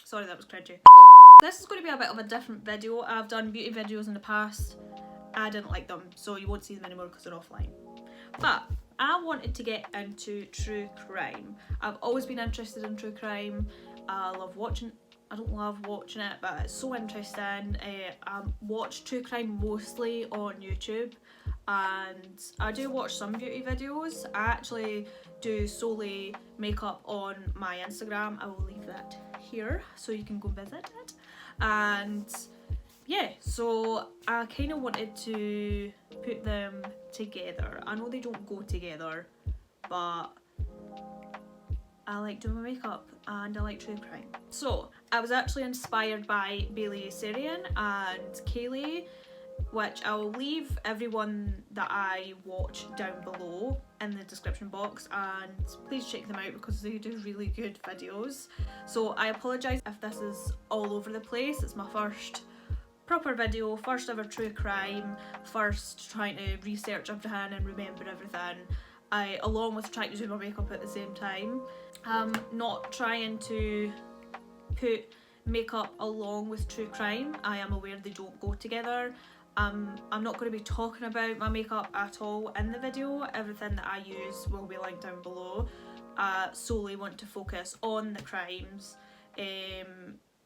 Sorry, that was cringy. This is going to be a bit of a different video. I've done beauty videos in the past. I didn't like them, so you won't see them anymore because they're offline. But I wanted to get into true crime. I've always been interested in true crime. I don't love watching it, but it's so interesting. I watch true crime mostly on YouTube, and I do watch some beauty videos. I actually do solely makeup on my Instagram. I will leave that here so you can go visit it. And yeah, so I kind of wanted to put them together. I know they don't go together, but I like doing my makeup and I like true crime. So I was actually inspired by Bailey Sarian and Kaylee, which I will leave everyone that I watch down below in the description box, and please check them out because they do really good videos. So I apologise if this is all over the place. It's my first proper video, first ever true crime, first trying to research everything and remember everything, along with trying to do my makeup at the same time. I'm not trying to put makeup along with true crime. I am aware they don't go together. I'm not going to be talking about my makeup at all in the video. Everything that I use will be linked down below. I solely want to focus on the crimes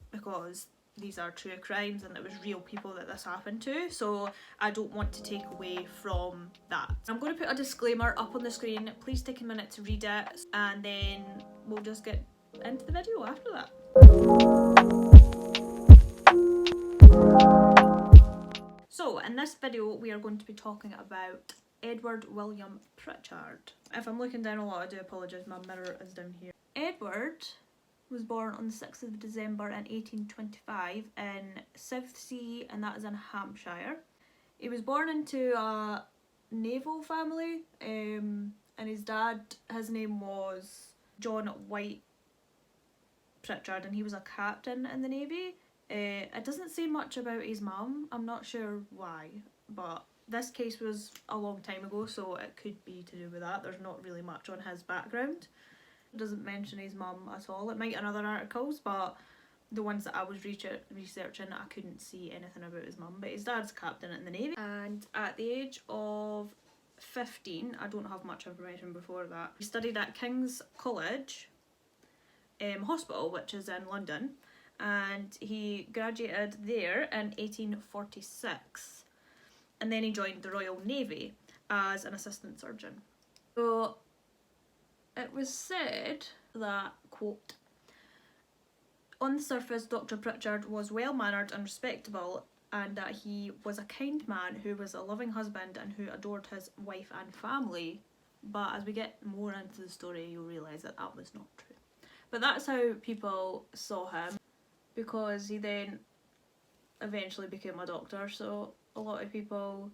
because these are true crimes and it was real people that this happened to, so I don't want to take away from that. I'm going to put a disclaimer up on the screen. Please take a minute to read it, and then we'll just get into the video after that. So in this video we are going to be talking about Edward William Pritchard. If I'm looking down a lot, I do apologise, my mirror is down here. Edward was born on the 6th of December in 1825 in Southsea, and that is in Hampshire. He was born into a naval family, and his name was John White Pritchard, and he was a captain in the Navy. It doesn't say much about his mum. I'm not sure why, but this case was a long time ago, so it could be to do with that. There's not really much on his background. It doesn't mention his mum at all. It might in other articles, but the ones that I was researching, I couldn't see anything about his mum. But his dad's captain in the Navy, and at the age of 15, I don't have much information before that, he studied at King's College Hospital, which is in London, and he graduated there in 1846, and then he joined the Royal Navy as an assistant surgeon. So it was said that, quote, "On the surface, Dr. Pritchard was well-mannered and respectable, and that he was a kind man who was a loving husband and who adored his wife and family." But as we get more into the story, you'll realise that that was not true. But that's how people saw him, because he then eventually became a doctor, so a lot of people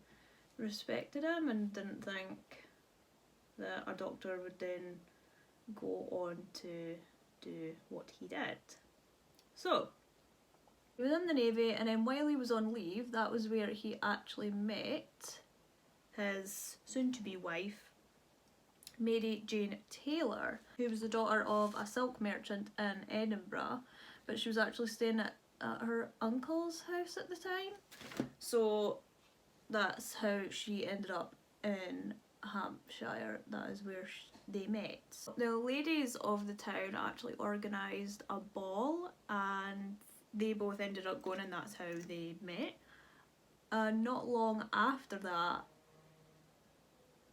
respected him and didn't think that a doctor would then go on to do what he did. So he was in the Navy, and then while he was on leave, that was where he actually met his soon-to-be wife, Mary Jane Taylor, who was the daughter of a silk merchant in Edinburgh, but she was actually staying at her uncle's house at the time. So that's how she ended up in Hampshire. That is where they met. The ladies of the town actually organised a ball, and they both ended up going, and that's how they met. And not long after that,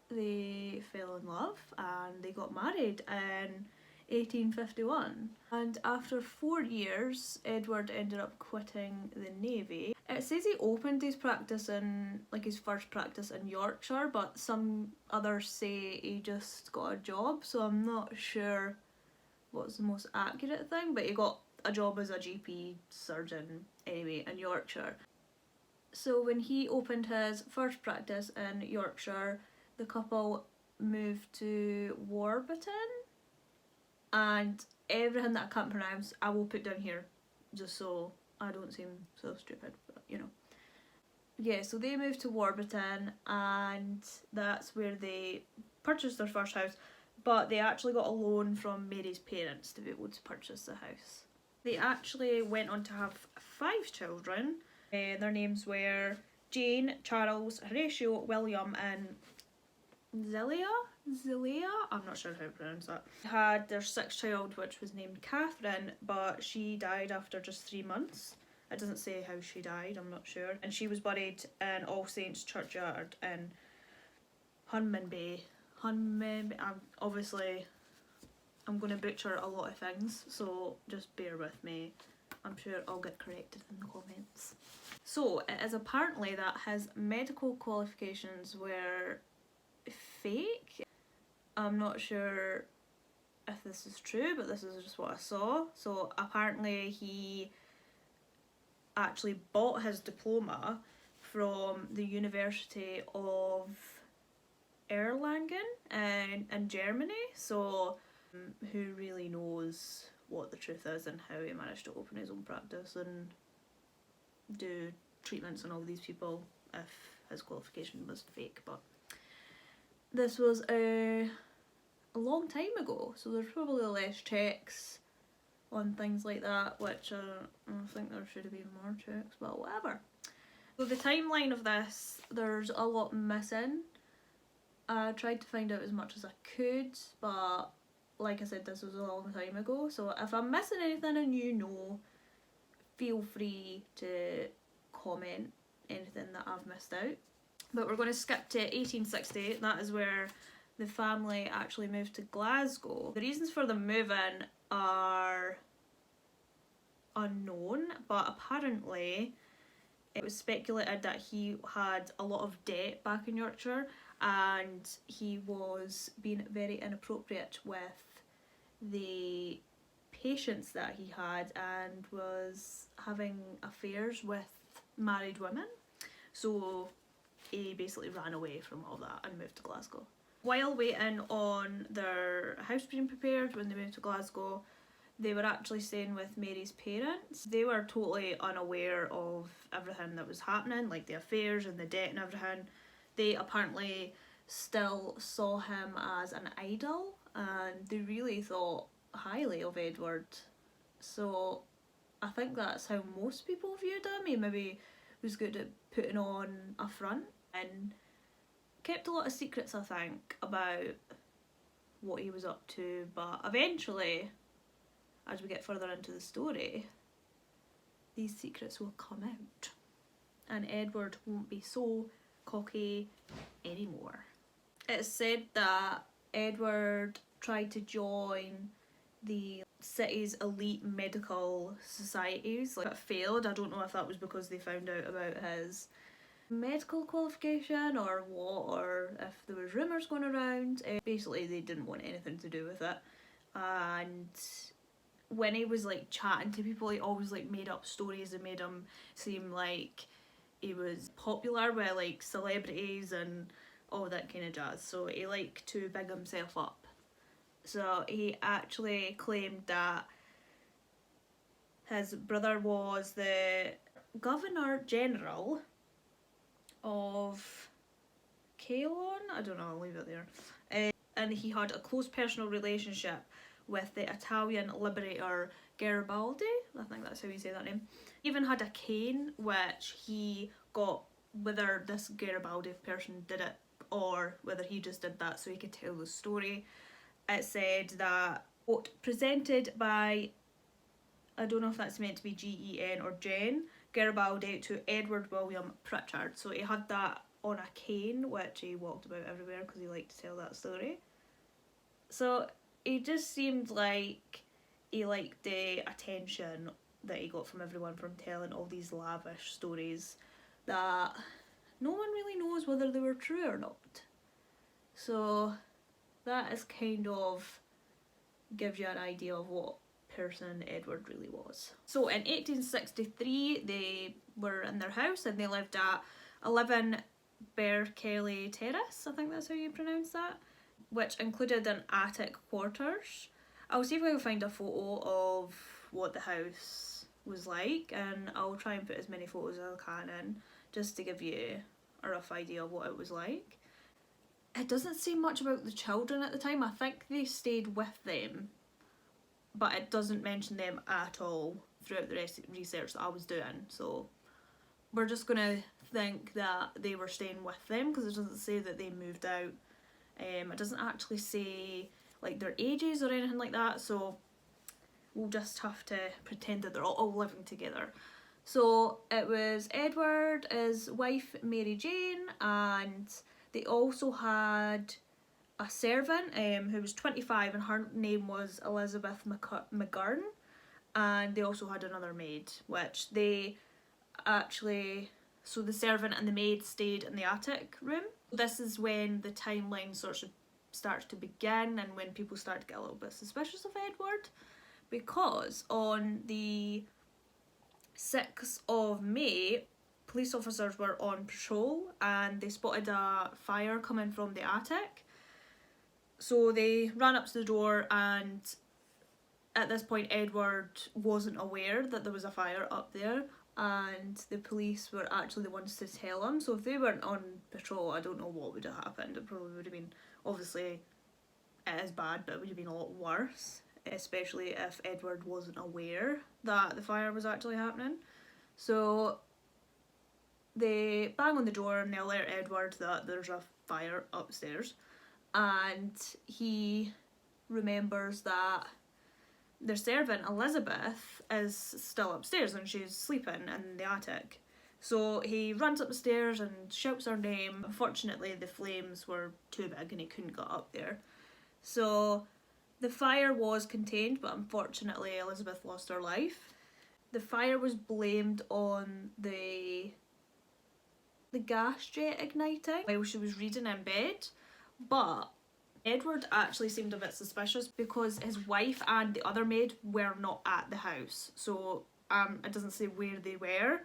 they fell in love and they got married in 1851. And after 4 years, Edward ended up quitting the Navy. It says he opened his practice in, like, his first practice in Yorkshire, but some others say he just got a job, so I'm not sure what's the most accurate thing, but he got a job as a GP surgeon anyway in Yorkshire. So when he opened his first practice in Yorkshire, the couple moved to Warburton, and everything that I can't pronounce I will put down here just so I don't seem so stupid, but you know. Yeah, so they moved to Warburton, and that's where they purchased their first house, but they actually got a loan from Mary's parents to be able to purchase the house. They actually went on to have 5 children. Their names were Jane, Charles, Horatio, William and Zelia? I'm not sure how to pronounce that. They had their 6th child, which was named Catherine, but she died after just 3 months. It doesn't say how she died, I'm not sure. And she was buried in All Saints Churchyard in Hunmanby. Obviously, I'm going to butcher a lot of things, so just bear with me. I'm sure I'll get corrected in the comments. So, it is apparently that his medical qualifications were fake. I'm not sure if this is true, but this is just what I saw. So, apparently he actually bought his diploma from the University of Erlangen in Germany. So, who really knows what the truth is and how he managed to open his own practice and do treatments on all these people if his qualification was fake. But this was a long time ago, so there's probably less checks on things like that, which I think there should have been more checks, but whatever. So the timeline of this, there's a lot missing. I tried to find out as much as I could, but like I said, this was a long time ago, so if I'm missing anything and you know, feel free to comment anything that I've missed out. But we're going to skip to 1860. That is where the family actually moved to Glasgow. The reasons for the move-in are unknown, but apparently it was speculated that he had a lot of debt back in Yorkshire and he was being very inappropriate with the patients that he had and was having affairs with married women. So he basically ran away from all that and moved to Glasgow. While waiting on their house being prepared when they moved to Glasgow, they were actually staying with Mary's parents. They were totally unaware of everything that was happening, like the affairs and the debt and everything. They apparently still saw him as an idol and they really thought highly of Edward. So I think that's how most people viewed him. He maybe was good at putting on a front and kept a lot of secrets, I think, about what he was up to, but eventually, as we get further into the story, these secrets will come out and Edward won't be so cocky anymore. It's said that Edward tried to join the city's elite medical societies, but failed. I don't know if that was because they found out about his medical qualification or what, or if there was rumours going around. Basically they didn't want anything to do with it, and when he was like chatting to people he always like made up stories that made him seem like he was popular with like celebrities and all that kind of jazz, so he liked to big himself up. So he actually claimed that his brother was the Governor General of Ceylon, I don't know, I'll leave it there. And he had a close personal relationship with the Italian liberator Garibaldi, I think that's how you say that name. He even had a cane which he got, whether this Garibaldi person did it or whether he just did that so he could tell the story. It said that, quote, presented by, I don't know if that's meant to be G-E-N or Jen, Garibaldi to Edward William Pritchard. So he had that on a cane which he walked about everywhere because he liked to tell that story. So he just seemed like he liked the attention that he got from everyone from telling all these lavish stories that no one really knows whether they were true or not. So that is kind of gives you an idea of what person Edward really was. So in 1863 they were in their house and they lived at 11 Berkeley Terrace, I think that's how you pronounce that, which included an attic quarters. I'll see if I can find a photo of what the house was like and I'll try and put as many photos as I can in just to give you a rough idea of what it was like. It doesn't say much about the children at the time. I think they stayed with them, but it doesn't mention them at all throughout the research that I was doing. So we're just gonna think that they were staying with them because it doesn't say that they moved out. It doesn't actually say like their ages or anything like that, so we'll just have to pretend that they're all living together. So it was Edward, his wife Mary Jane, and they also had a servant who was 25 and her name was Elizabeth McGurn, and they also had another maid, which they actually, so the servant and the maid stayed in the attic room. This is when the timeline sort of starts to begin and when people start to get a little bit suspicious of Edward, because on the 6th of May, police officers were on patrol and they spotted a fire coming from the attic. So they ran up to the door, and at this point Edward wasn't aware that there was a fire up there, and the police were actually the ones to tell him. So if they weren't on patrol, I don't know what would have happened. It probably would have been, obviously it is bad, but it would have been a lot worse, especially if Edward wasn't aware that the fire was actually happening. So they bang on the door and they alert Edward that there's a fire upstairs, and he remembers that their servant Elizabeth is still upstairs and she's sleeping in the attic. So he runs up the stairs and shouts her name. Unfortunately the flames were too big and he couldn't get up there. So the fire was contained, but unfortunately Elizabeth lost her life. The fire was blamed on the gas jet igniting while she was reading in bed, but Edward actually seemed a bit suspicious because his wife and the other maid were not at the house. So it doesn't say where they were.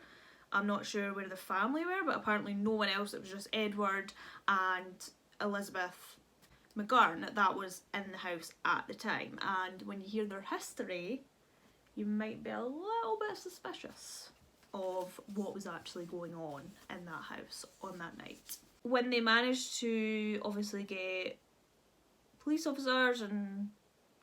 I'm not sure where the family were, but apparently no one else. It was just Edward and Elizabeth McGurn that was in the house at the time. And when you hear their history, you might be a little bit suspicious of what was actually going on in that house on that night. When they managed to obviously get police officers and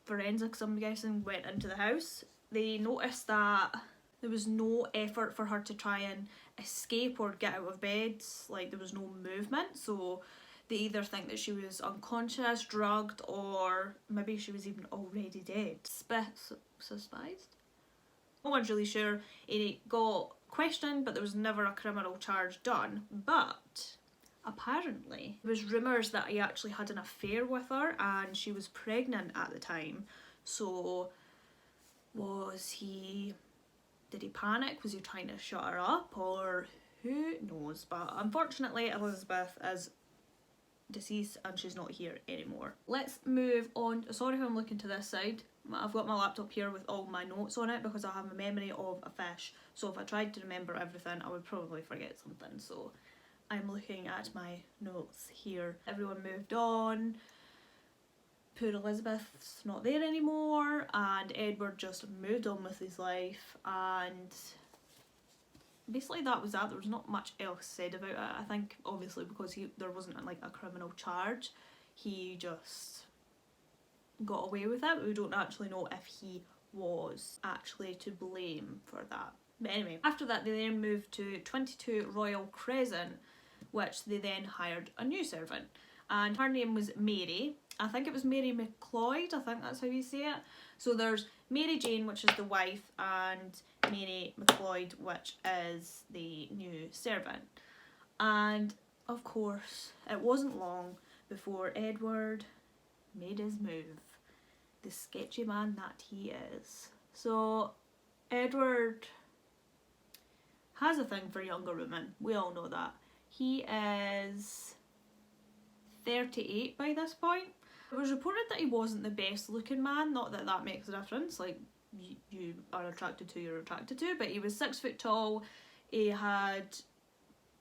forensics, I'm guessing, went into the house, they noticed that there was no effort for her to try and escape or get out of bed. Like, there was no movement, so they either think that she was unconscious, drugged, or maybe she was even already dead. Suspicious? No one's really sure. He got questioned, but there was never a criminal charge done. But apparently there was rumours that he actually had an affair with her and she was pregnant at the time. So did he panic? Was he trying to shut her up? Or who knows? But unfortunately Elizabeth is deceased and she's not here anymore. Let's move on. Sorry if I'm looking to this side. I've got my laptop here with all my notes on it because I have a memory of a fish. So if I tried to remember everything, I would probably forget something. So I'm looking at my notes here. Everyone moved on. Poor Elizabeth's not there anymore, and Edward just moved on with his life, and basically that was that. There was not much else said about it. I think obviously because there wasn't like a criminal charge, he just got away with it. We don't actually know if he was actually to blame for that. But anyway, after that they then moved to 22 Royal Crescent, which they then hired a new servant, and her name was Mary. I think it was Mary McLeod, I think that's how you say it. So there's Mary Jane, which is the wife, and Mary McLeod, which is the new servant. And of course it wasn't long before Edward made his move, the sketchy man that he is. So Edward has a thing for younger women, we all know that. He is 38 by this point. It was reported that he wasn't the best looking man, not that that makes a difference, like you are attracted to, you're attracted to, but he was 6 foot tall, it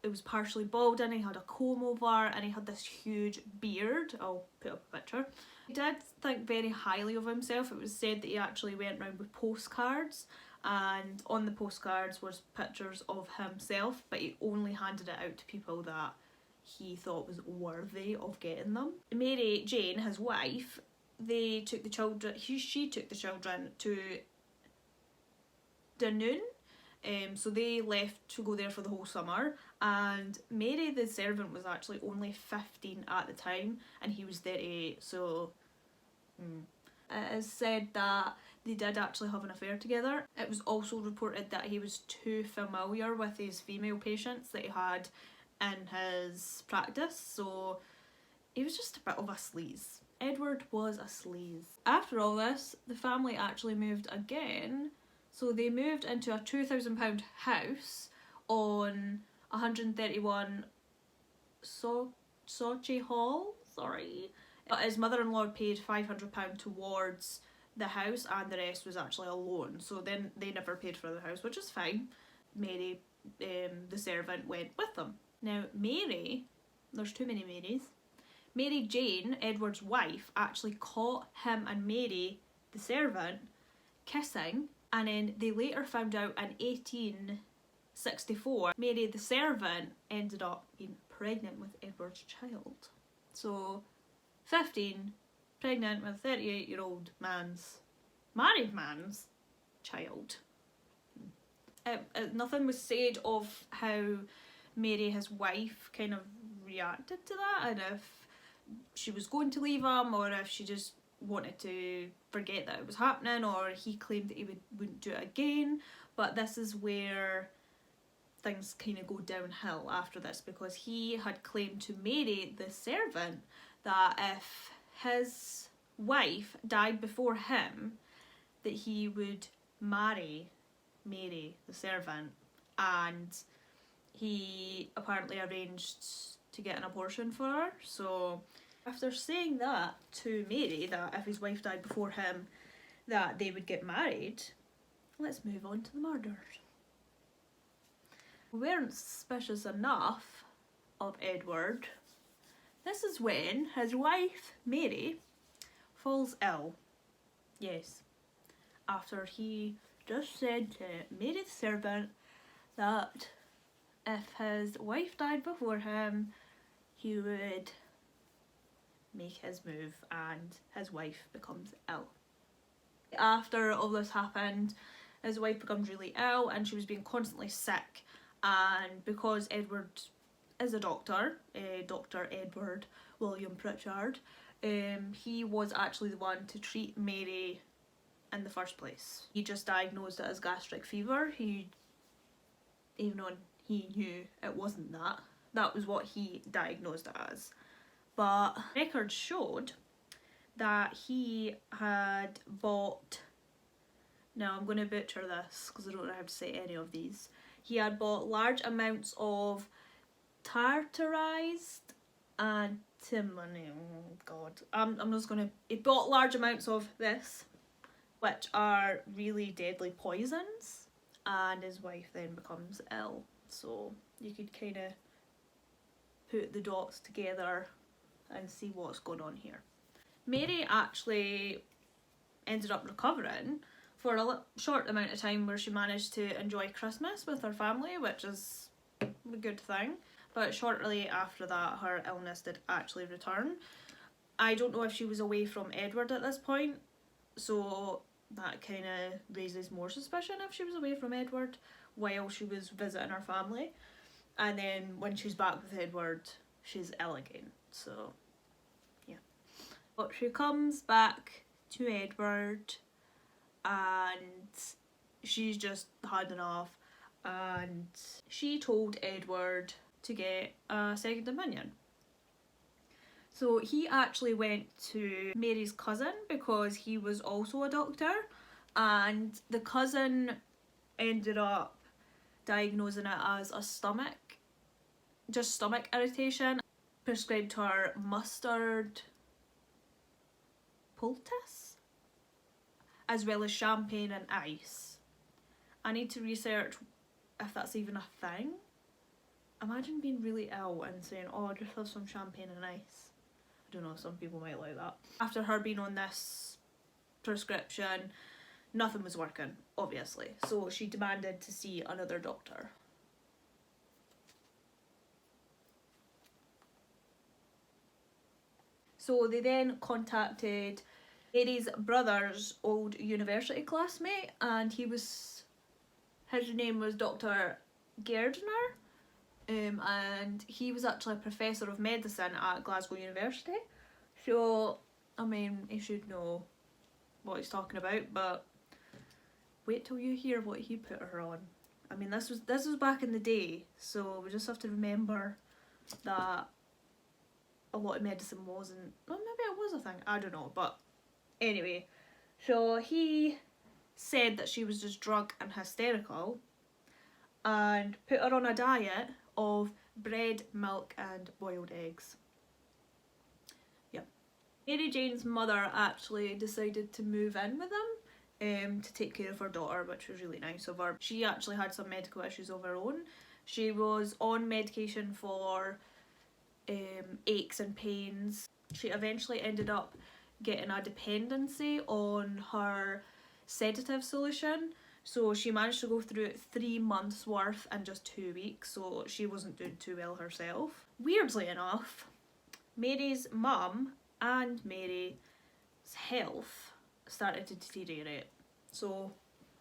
was partially balding, he had a comb over, and he had this huge beard. I'll put up a picture. He did think very highly of himself. It was said that he actually went around with postcards, and on the postcards was pictures of himself, but he only handed it out to people that he thought was worthy of getting them. Mary Jane, his wife, they took the children, she took the children to Dunoon. So they left to go there for the whole summer, and Mary the servant was actually only 15 at the time and he was 38, so it is said that they did actually have an affair together. It was also reported that he was too familiar with his female patients that he had in his practice, so he was just a bit of a sleaze. Edward was a sleaze. After all this, the family actually moved again. So they moved into a £2,000 house on 131 Sochi Hall, sorry. But his mother-in-law paid £500 towards the house, and the rest was actually a loan. So then they never paid for the house, which is fine. Mary, the servant, went with them. Now Mary, there's too many Marys. Mary Jane, Edward's wife, actually caught him and Mary, the servant, kissing, and then they later found out in 1864 Mary the servant ended up being pregnant with Edward's child. So 15, pregnant with 38-year-old married man's child. Nothing was said of how Mary, his wife, kind of reacted to that, and if she was going to leave him, or if she just wanted to forget that it was happening, or he claimed that he wouldn't do it again. But this is where things kind of go downhill after this, because he had claimed to Mary the servant that if his wife died before him, that he would marry Mary the servant, and he apparently arranged to get an abortion for her. So after saying that to Mary, that if his wife died before him, that they would get married, let's move on to the murders. We weren't suspicious enough of Edward. This is when his wife, Mary, falls ill. Yes, after he just said to Mary the servant that if his wife died before him, he would make his move, and his wife becomes ill. After all this happened, his wife becomes really ill and she was being constantly sick, and because Edward is a doctor, Dr. Edward William Pritchard, he was actually the one to treat Mary in the first place. He just diagnosed it as gastric fever. Even though he knew it wasn't that, that was what he diagnosed it as. But records showed that he had bought, now I'm going to butcher this because I don't know how to say any of these. He had bought large amounts of tartarized antimony, oh god, I'm just going to, he bought large amounts of this, which are really deadly poisons, and his wife then becomes ill. So you could kind of put the dots together and see what's going on here. Mary actually ended up recovering for a short amount of time, where she managed to enjoy Christmas with her family, which is a good thing. But shortly after that, her illness did actually return. I don't know if she was away from Edward at this point, so that kind of raises more suspicion if she was away from Edward while she was visiting her family. And then when she's back with Edward, she's ill again. So, yeah. But she comes back to Edward and she's just had enough, and she told Edward to get a second opinion. So he actually went to Mary's cousin because he was also a doctor, and the cousin ended up diagnosing it as a stomach irritation, prescribed her mustard poultice as well as champagne and ice. I need to research if that's even a thing. Imagine being really ill and saying, oh, just have some champagne and ice. I don't know, some people might like that. After her being on this prescription, nothing was working, obviously, so she demanded to see another doctor. So they then contacted Mary's brother's old university classmate, and his name was Dr. Gardner, and he was actually a professor of medicine at Glasgow University. So, I mean, he should know what he's talking about, but wait till you hear what he put her on. I mean, this was back in the day, so we just have to remember that a lot of medicine wasn't, well, maybe it was a thing, I don't know, but anyway, so he said that she was just drunk and hysterical and put her on a diet of bread, milk and boiled eggs. Yep. Mary Jane's mother actually decided to move in with him to take care of her daughter, which was really nice of her. She actually had some medical issues of her own. She was on medication for aches and pains. She eventually ended up getting a dependency on her sedative solution, so she managed to go through it 3 months worth in just 2 weeks, so she wasn't doing too well herself. Weirdly enough, Mary's mum and Mary's health started to deteriorate, so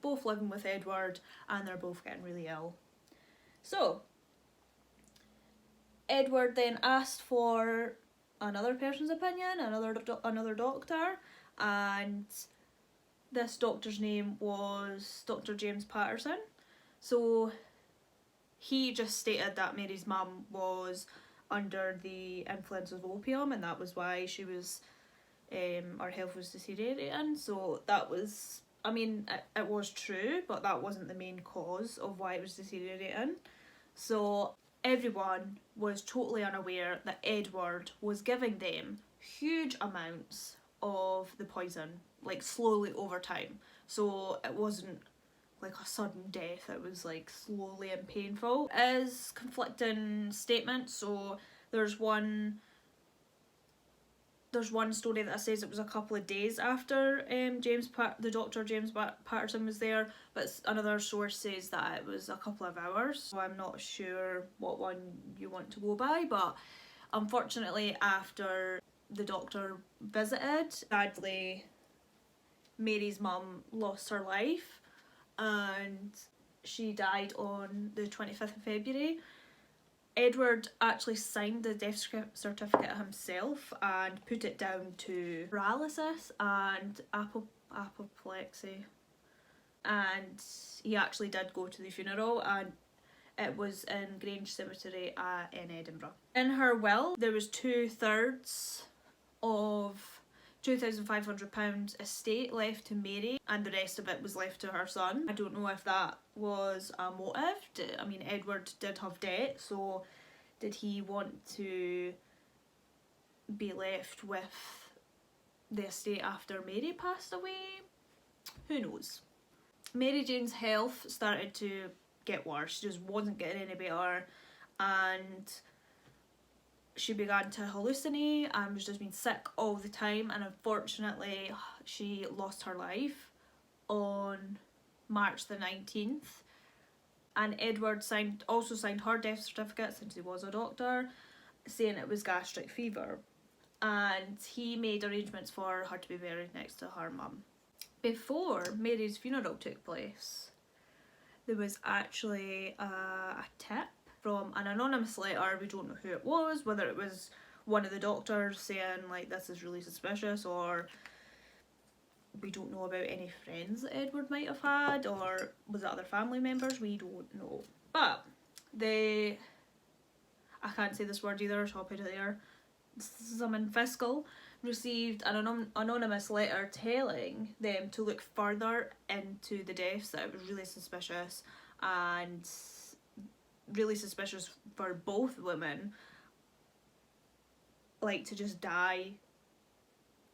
both living with Edward and they're both getting really ill. So Edward then asked for another person's opinion, another doctor, and this doctor's name was Dr. James Patterson. So he just stated that Mary's mum was under the influence of opium, and that was why she was her health was deteriorating. So that was, I mean, it was true, but that wasn't the main cause of why it was deteriorating. So everyone was totally unaware that Edward was giving them huge amounts of the poison, like slowly over time. So it wasn't like a sudden death, it was like slowly and painful. It is conflicting statements, so there's one story that says it was a couple of days after the doctor James Patterson was there, but another source says that it was a couple of hours. So I'm not sure what one you want to go by, but unfortunately after the doctor visited, sadly Mary's mum lost her life and she died on the 25th of February. Edward actually signed the death certificate himself and put it down to paralysis and apoplexy. And he actually did go to the funeral, and it was in Grange Cemetery in Edinburgh. In her will, there was 2/3 of £2,500 estate left to Mary, and the rest of it was left to her son. I don't know if that was a motive. I mean, Edward did have debt, so did he want to be left with the estate after Mary passed away? Who knows? Mary Jane's health started to get worse. She just wasn't getting any better, and she began to hallucinate and was just being sick all the time, and unfortunately she lost her life on March the 19th. And Edward also signed her death certificate, since he was a doctor, saying it was gastric fever, and he made arrangements for her to be buried next to her mum. Before Mary's funeral took place, there was actually a tip from an anonymous letter. We don't know who it was, whether it was one of the doctors saying like this is really suspicious, or we don't know about any friends that Edward might have had, or was it other family members, we don't know. But I can't say this word either, so I'll put it there. Someone fiscal received an anonymous letter telling them to look further into the deaths, that it was really suspicious, and really suspicious for both women, like to just die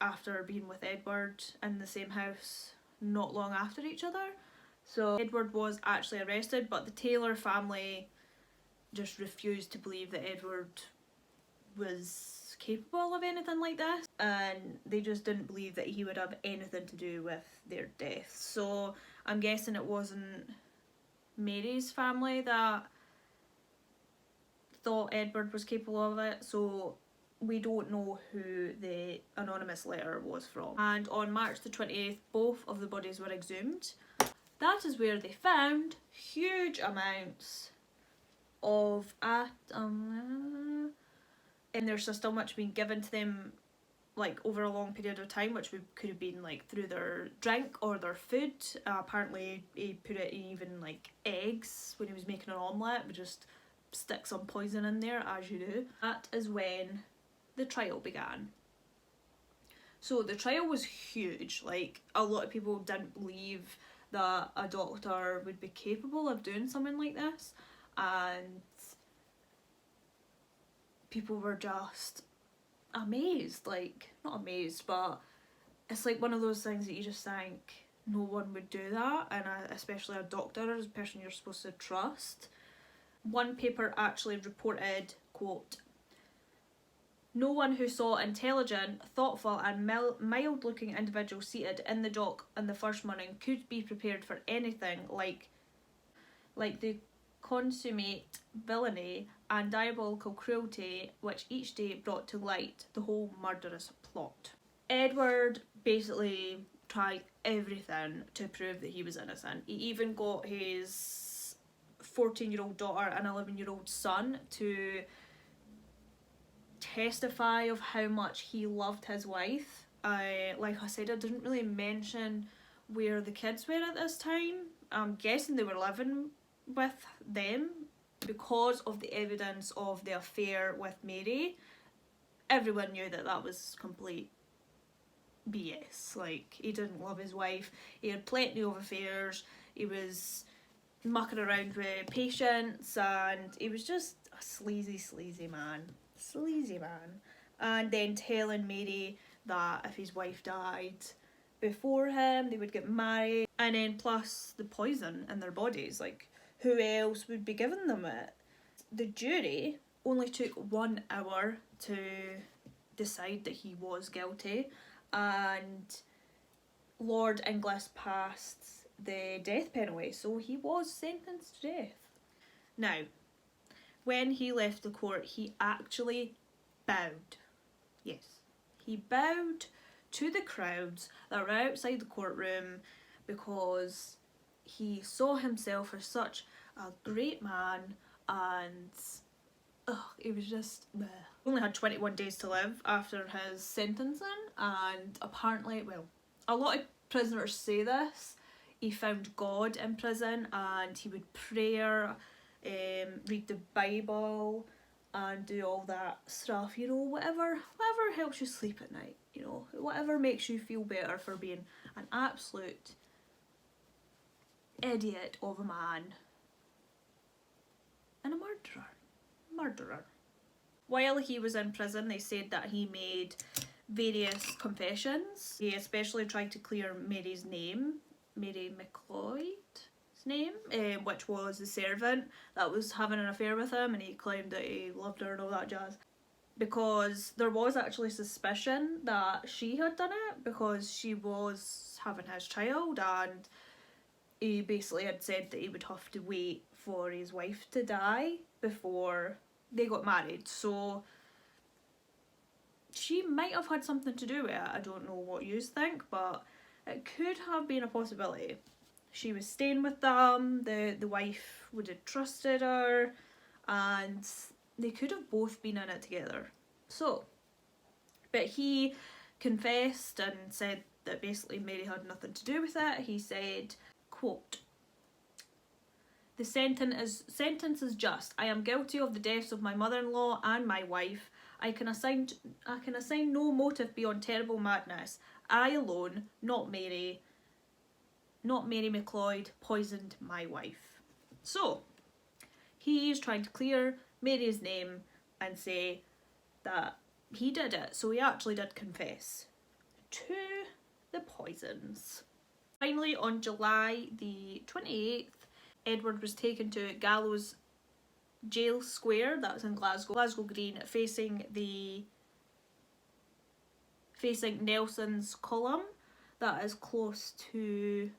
after being with Edward in the same house not long after each other. So Edward was actually arrested, but the Taylor family just refused to believe that Edward was capable of anything like this, and they just didn't believe that he would have anything to do with their deaths. So I'm guessing it wasn't Mary's family that thought Edward was capable of it, so we don't know who the anonymous letter was from. And on March the 28th, both of the bodies were exhumed. That is where they found huge amounts of in their system, which had been given to them like over a long period of time, which could have been like through their drink or their food. Apparently he put it in even like eggs when he was making an omelette, would just stick some poison in there, as you do. That is when the trial began. So the trial was huge. Like, a lot of people didn't believe that a doctor would be capable of doing something like this, and people were just amazed. Like, not amazed, but it's like one of those things that you just think no one would do that, and especially a doctor, as a person you're supposed to trust. One paper actually reported, quote, "No one who saw intelligent, thoughtful and mild-looking individual seated in the dock on the first morning could be prepared for anything like the consummate villainy and diabolical cruelty which each day brought to light the whole murderous plot." Edward basically tried everything to prove that he was innocent. He even got his 14-year-old daughter and 11-year-old son to testify of how much he loved his wife. Like I said, I didn't really mention where the kids were at this time. I'm guessing they were living with them because of the evidence of the affair with Mary. Everyone knew that that was complete BS. Like, he didn't love his wife, he had plenty of affairs, he was mucking around with patients, and he was just a sleazy man. And then telling Mary that if his wife died before him, they would get married, and then plus the poison in their bodies. Like, who else would be giving them it? The jury only took 1 hour to decide that he was guilty, and Lord Inglis passed the death penalty, so he was sentenced to death. Now, when he left the court, he actually bowed. Yes, he bowed to the crowds that were outside the courtroom because he saw himself as such a great man, and he was just bleh. He only had 21 days to live after his sentencing, and apparently, well, a lot of prisoners say this, he found God in prison and he would pray, read the Bible and do all that stuff, you know, whatever helps you sleep at night, you know, whatever makes you feel better for being an absolute idiot of a man and a murderer. While he was in prison, they said that he made various confessions. He especially tried to clear Mary's name, Mary McLeod's name, which was the servant that was having an affair with him, and he claimed that he loved her and all that jazz. Because there was actually suspicion that she had done it, because she was having his child, and he basically had said that he would have to wait for his wife to die before they got married. So she might have had something to do with it. I don't know what you think, but it could have been a possibility. She was staying with them, the wife would have trusted her, and they could have both been in it together. So, but he confessed and said that basically Mary had nothing to do with it. He said, quote, "The sentence is just. I am guilty of the deaths of my mother-in-law and my wife. I can assign no motive beyond terrible madness. I alone, not Mary McLeod, poisoned my wife." So, he's trying to clear Mary's name and say that he did it. So he actually did confess to the poisons. Finally, on July the 28th, Edward was taken to Gallows Jail Square, that's in Glasgow Green, facing Nelson's Column, that is close to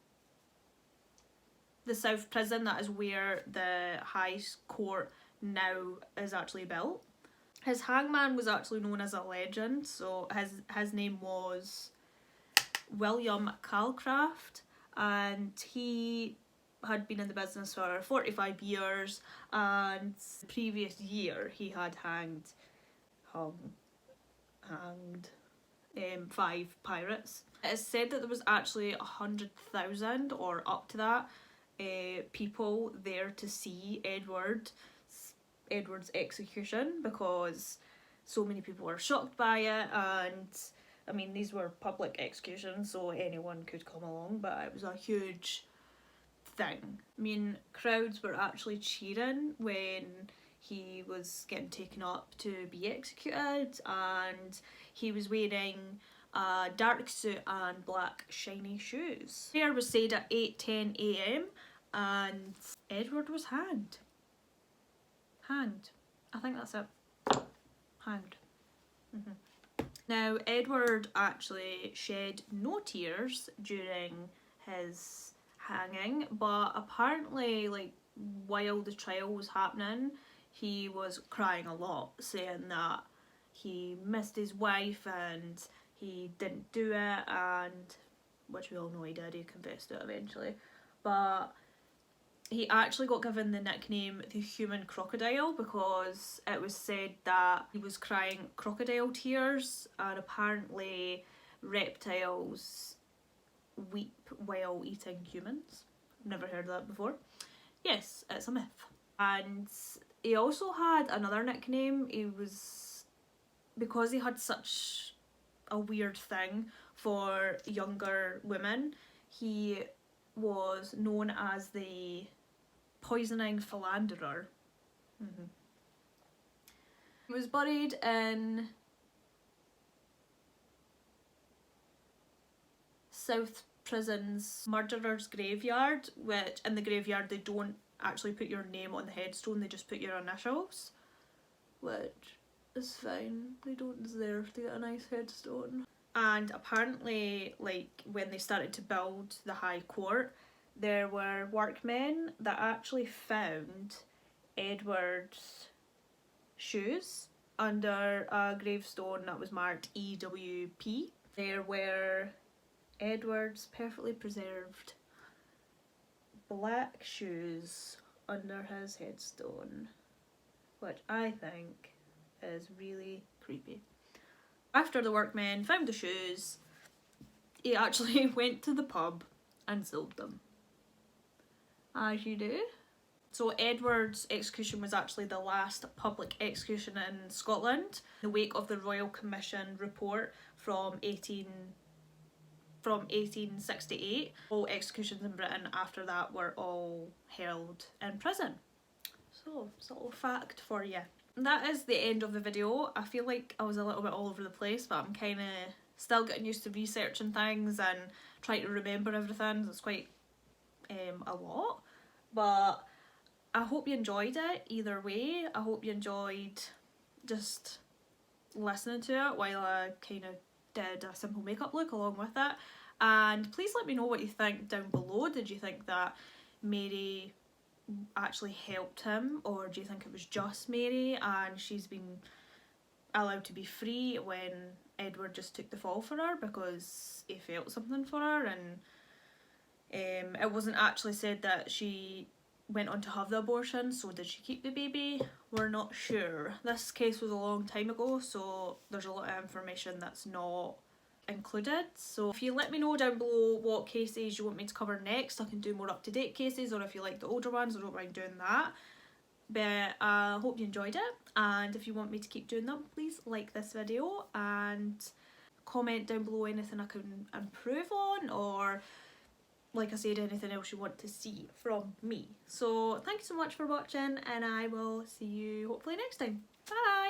the South Prison. That is where the High Court now is actually built. His hangman was actually known as a legend, so his name was William Calcraft, and he had been in the business for 45 years, and the previous year he had hanged 5 pirates. It is said that there was actually 100,000 or up to that people there to see Edward's execution, because so many people were shocked by it. And I mean, these were public executions, so anyone could come along, but it was a huge thing. I mean, crowds were actually cheering when he was getting taken up to be executed, and he was wearing a dark suit and black shiny shoes. Prayer was said at 8:10 a.m. and Edward was hanged. I think that's it. Hanged. Now, Edward actually shed no tears during his hanging, but apparently, like, while the trial was happening, he was crying a lot, saying that he missed his wife and he didn't do it, and which we all know he did, he confessed to it eventually. But he actually got given the nickname the human crocodile because it was said that he was crying crocodile tears, and apparently reptiles weep while eating humans. I've never heard of that before. Yes, it's a myth. And he also had another nickname. He was, because he had such a weird thing for younger women, he was known as the poisoning philanderer. He was buried in South Prison's murderer's graveyard, which in the graveyard they don't actually put your name on the headstone, they just put your initials, which is fine. They don't deserve to get a nice headstone. And apparently, like, when they started to build the High Court, there were workmen that actually found Edward's shoes under a gravestone that was marked EWP. There were Edward's perfectly preserved black shoes under his headstone, which I think is really creepy. After the workmen found the shoes, he actually went to the pub and sold them. As you do. So Edward's execution was actually the last public execution in Scotland in the wake of the Royal Commission report from 1868. All executions in Britain after that were all held in prison. So, it's a little fact for you. That is the end of the video. I feel like I was a little bit all over the place, but I'm kind of still getting used to researching things and trying to remember everything. It's quite a lot, but I hope you enjoyed it either way. I hope you enjoyed just listening to it while I kind of did a simple makeup look along with it. And please let me know what you think down below. Did you think that Mary actually helped him, or do you think it was just Mary and she's been allowed to be free when Edward just took the fall for her because he felt something for her? And it wasn't actually said that she went on to have the abortion, so did she keep the baby? We're not sure. This case was a long time ago, so there's a lot of information that's not included. So if you let me know down below what cases you want me to cover next, I can do more up-to-date cases, or if you like the older ones, I don't mind doing that. But I hope you enjoyed it, and if you want me to keep doing them, please like this video and comment down below anything I can improve on, or like I said, anything else you want to see from me. So thank you so much for watching, and I will see you hopefully next time. Bye!